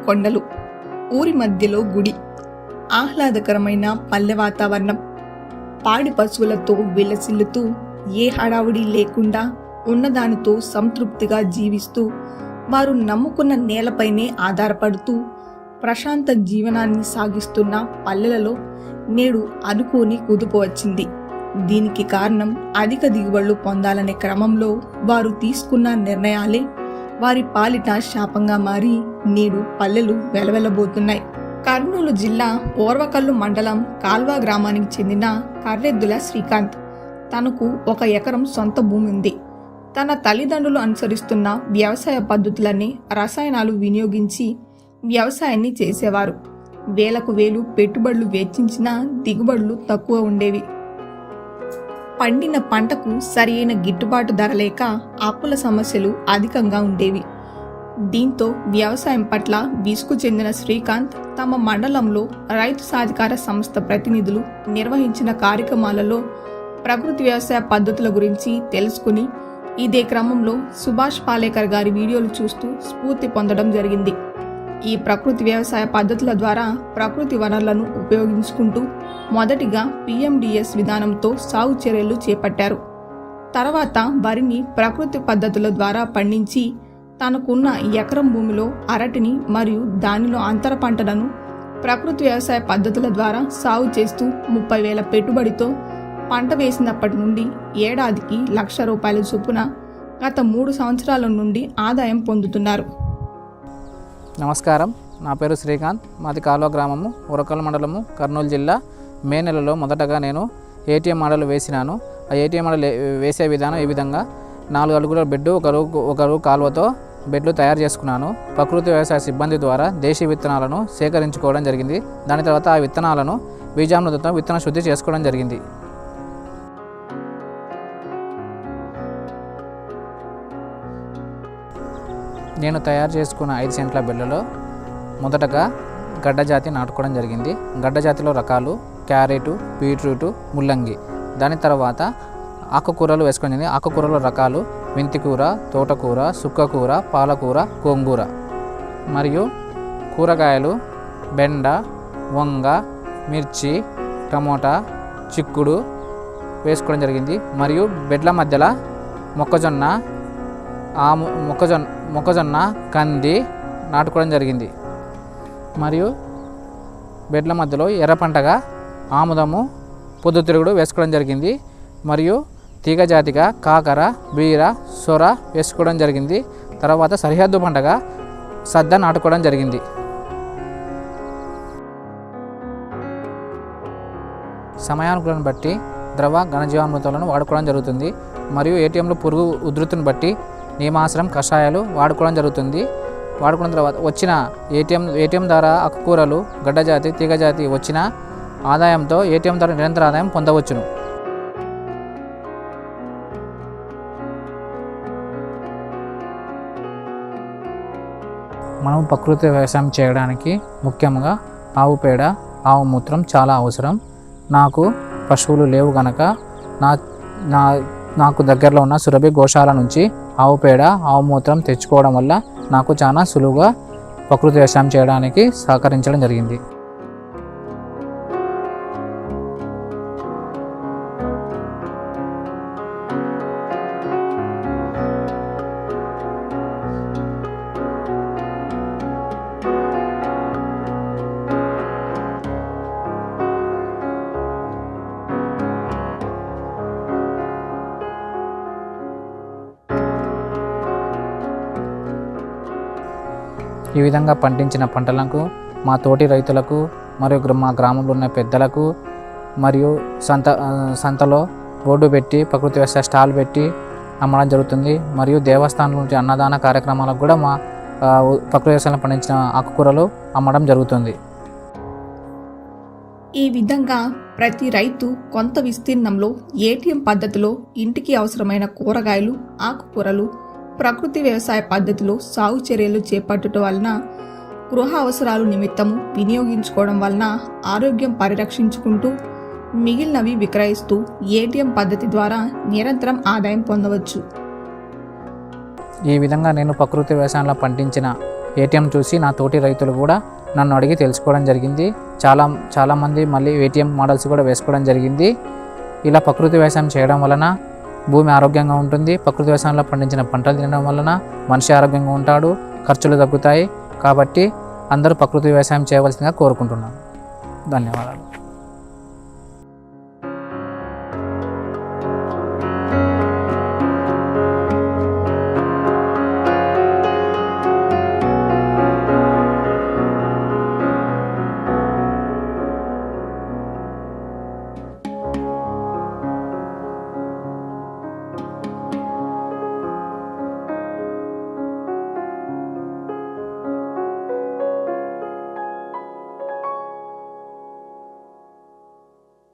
కొండలు, ఊరి మధ్యలో గుడి, ఆహ్లాదకరమైన పల్లె వాతావరణం, పాడి పశువులతో విలసిల్లుతూ ఏ హడావుడి లేకుండా ఉన్నదానితో సంతృప్తిగా జీవిస్తూ వారు నమ్ముకున్న నేలపైనే ఆధారపడుతూ ప్రశాంత జీవనాన్ని సాగిస్తున్న పల్లెలలో నేడు అనుకోని కుదుపు వచ్చింది. దీనికి కారణం అధిక దిగుబడులు పొందాలనే క్రమంలో వారు తీసుకున్న నిర్ణయాలే వారి పాలిట శాపంగా మారి నేడు పల్లెలు వెలవెలబోతున్నాయి. కర్నూలు జిల్లా ఓర్వకల్లు మండలం కాల్వ గ్రామానికి చెందిన కర్రెద్దుల శ్రీకాంత్ తనకు 1 ఎకరం సొంత భూమి ఉంది. తన తల్లిదండ్రులు అనుసరిస్తున్న వ్యవసాయ పద్ధతులన్నీ రసాయనాలు వినియోగించి వ్యవసాయాన్ని చేసేవారు. వేలకు వేలు పెట్టుబడులు వెచ్చించినా దిగుబడులు తక్కువ ఉండేవి. పండిన పంటకు సరియైన గిట్టుబాటు ధర లేక అప్పుల సమస్యలు అధికంగా ఉండేవి. దీంతో వ్యవసాయం పట్ల విసుగు చెందిన శ్రీకాంత్ తమ మండలంలో రైతు సాధికార సంస్థ ప్రతినిధులు నిర్వహించిన కార్యక్రమాలలో ప్రకృతి వ్యవసాయ పద్ధతుల గురించి తెలుసుకుని ఇదే క్రమంలో సుభాష్ పాలేకర్ గారి వీడియోలు చూస్తూ స్ఫూర్తి పొందడం జరిగింది. ఈ ప్రకృతి వ్యవసాయ పద్ధతుల ద్వారా ప్రకృతి వనరులను ఉపయోగించుకుంటూ మొదటిగా PMDS విధానంతో సాగు చర్యలు చేపట్టారు. తర్వాత వరిని ప్రకృతి పద్ధతుల ద్వారా పండించి తనకున్న ఎకరం భూమిలో అరటిని మరియు దానిలో అంతర పంటలను ప్రకృతి వ్యవసాయ పద్ధతుల ద్వారా సాగు చేస్తూ 30,000 పెట్టుబడితో పంట వేసినప్పటి నుండి ఏడాదికి ₹1,00,000 చొప్పున గత 3 సంవత్సరాల నుండి ఆదాయం పొందుతున్నారు. నమస్కారం, నా పేరు శ్రీకాంత్. మాది కాల్వ గ్రామము, ఓర్వకల్లు మండలము, కర్నూలు జిల్లా. మే నెలలో మొదటగా నేను ATM మోడల్ వేసినాను. ఆ ATM మోడల్ వేసే విధానం ఈ విధంగా 4 అడుగుల బెడ్, ఒక అడుగు కాలువతో బెడ్లు తయారు చేసుకున్నాను. ప్రకృతి వ్యవసాయ సిబ్బంది ద్వారా దేశీయ విత్తనాలను సేకరించుకోవడం జరిగింది. దాని తర్వాత ఆ విత్తనాలను బీజామృతంతో విత్తన శుద్ధి చేసుకోవడం జరిగింది. నేను తయారు చేసుకున్న 5 సెంట్ల బెడ్లలో మొదటగా గడ్డ జాతి నాటుకోవడం జరిగింది. గడ్డ జాతిలో రకాలు క్యారెటు, బీట్రూటు, ముల్లంగి. దాని తర్వాత ఆకుకూరలు వేసుకోవడం జరిగింది. ఆకుకూరలో రకాలు మెంతికూర, తోటకూర, సుక్కకూర, పాలకూర, గోంగూర. మరియు కూరగాయలు బెండ, వంగ, మిర్చి, టమోటా, చిక్కుడు వేసుకోవడం జరిగింది. మరియు బెడ్ల మధ్యలో మొక్కజొన్న, కంది నాటుకోవడం జరిగింది. మరియు బెడ్ల మధ్యలో ఎర్ర పంటగా ఆముదము, పొద్దుతిరుగుడు వేసుకోవడం జరిగింది. మరియు తీగ జాతిగా కాకర, బీర, సొర వేసుకోవడం జరిగింది. తర్వాత సరిహద్దు పంటగా సద్ద నాటుకోవడం జరిగింది. సమయానుకూలను బట్టి ద్రవ ఘనజీవామృతాలను వాడుకోవడం జరుగుతుంది. మరియు ATMలో పురుగు ఉధృతిని బట్టి నీమాశ్రం కషాయాలు వాడుకోవడం జరుగుతుంది. వాడుకున్న తర్వాత వచ్చిన ATM ద్వారా ఆకుకూరలు, గడ్డ జాతి, తీగ జాతి వచ్చిన ఆదాయంతో ATM ద్వారా నిరంతర ఆదాయం పొందవచ్చును. మనం ప్రకృతి వ్యవసాయం చేయడానికి ముఖ్యంగా ఆవు పేడ, ఆవు మూత్రం చాలా అవసరం. నాకు పశువులు లేవు కనుక నాకు దగ్గరలో ఉన్న సురభి గోశాల నుంచి ఆవు పేడ, ఆవు మూత్రం తెచ్చుకోవడం వల్ల నాకు చాలా సులువుగా ప్రకృతి వ్యవసాయం చేయడానికి సహకరించడం జరిగింది. ఈ విధంగా పండించిన పంటలకు మా తోటి రైతులకు మరియు మా గ్రామంలో ఉన్న పెద్దలకు మరియు సంతలో బోర్డు పెట్టి ప్రకృతి వ్యవసాయ స్టాల్ పెట్టి అమ్మడం జరుగుతుంది. మరియు దేవస్థానం నుంచి అన్నదాన కార్యక్రమాలకు కూడా మా ప్రకృతి వ్యవసాయంలో పండించిన ఆకుకూరలు అమ్మడం జరుగుతుంది. ఈ విధంగా ప్రతి రైతు కొంత విస్తీర్ణంలో ATM పద్ధతిలో ఇంటికి అవసరమైన కూరగాయలు, ఆకుకూరలు ప్రకృతి వ్యవసాయ పద్ధతిలో సాగు చర్యలు చేపట్టడం వలన గృహ అవసరాలు నిమిత్తము వినియోగించుకోవడం వలన ఆరోగ్యం పరిరక్షించుకుంటూ మిగిలినవి విక్రయిస్తూ ATM పద్ధతి ద్వారా నిరంతరం ఆదాయం పొందవచ్చు. ఈ విధంగా నేను ప్రకృతి వ్యవసాయంలో పండించిన ఏటీఎం చూసి నా తోటి రైతులు కూడా నన్ను అడిగి తెలుసుకోవడం జరిగింది. చాలామంది మళ్ళీ ఏటీఎం మోడల్స్ కూడా వేసుకోవడం జరిగింది. ఇలా ప్రకృతి వ్యవసాయం చేయడం వలన భూమి ఆరోగ్యంగా ఉంటుంది. ప్రకృతి వ్యవసాయంలో పండించిన పంటలు తినడం వలన మనిషి ఆరోగ్యంగా ఉంటాడు, ఖర్చులు తగ్గుతాయి. కాబట్టి అందరూ ప్రకృతి వ్యవసాయం చేయవలసిందిగా కోరుకుంటున్నాను. ధన్యవాదాలు.